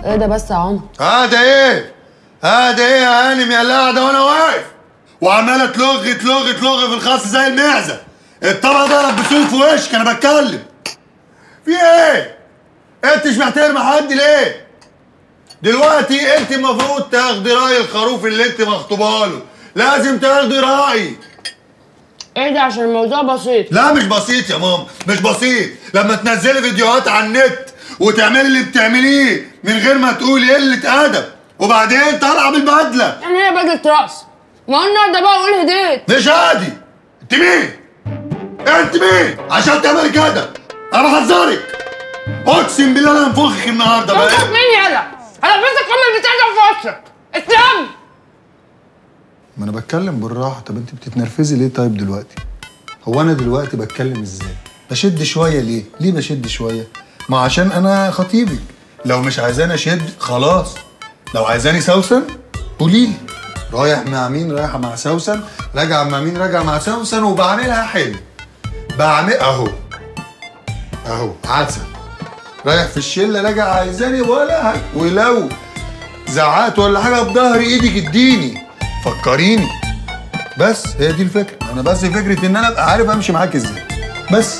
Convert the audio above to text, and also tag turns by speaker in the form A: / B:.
A: ايه ده بس يا عمر؟
B: هذا ايه؟ هذا ايه يا هانم يا اللي قاعده وانا واقف وعماله تلغ تلغ تلغ في الخاص زي المعزه. الطبق ضرب بسيف في وشك انا بتكلم. في ايه؟ انت مش محترمه حد ليه؟ دلوقتي انت المفروض تاخدي راي الخروف اللي انت مخطوبه له، لازم تاخدي رايي.
A: ايه ده عشان الموضوع بسيط.
B: لا مش بسيط يا ماما، مش بسيط. لما تنزلي فيديوهات على النت وتعملي اللي بتعمليه من غير ما تقولي قله ادب وبعدين طالعه بالبدله.
A: يعني هي بدلة رقص؟ ما هو النهارده بقى اقول هديت.
B: مش عادي. انت مين؟ انت مين؟ عشان تعملي كده؟ انا بحذرك. اقسم بالله انا هنفخك النهارده بقى.
A: انت مين يالا؟ هلبسك كل بتاع ده في وشك. اسلام.
B: ما انا بتكلم بالراحه. طب انت بتتنرفزي ليه طيب دلوقتي؟ هو انا دلوقتي بتكلم ازاي؟ بشد شويه ليه؟ ليه بشد شويه؟ ما عشان انا خطيبك. لو مش عايزاني اشد خلاص. لو عايزاني سوسن قولي لي. رايح مع مين؟ رايحه مع سوسن. راجعه مع مين؟ راجعه مع سوسن. وبعملها حلو. بعمل اهو عسل. رايح في الشله راجع عايزاني ولا ولو زعقت ولا حاجه بظهر ايدك اديني فكريني. بس هي دي الفكره. انا بس فكره ان انا ابقى عارف امشي معاك ازاي بس.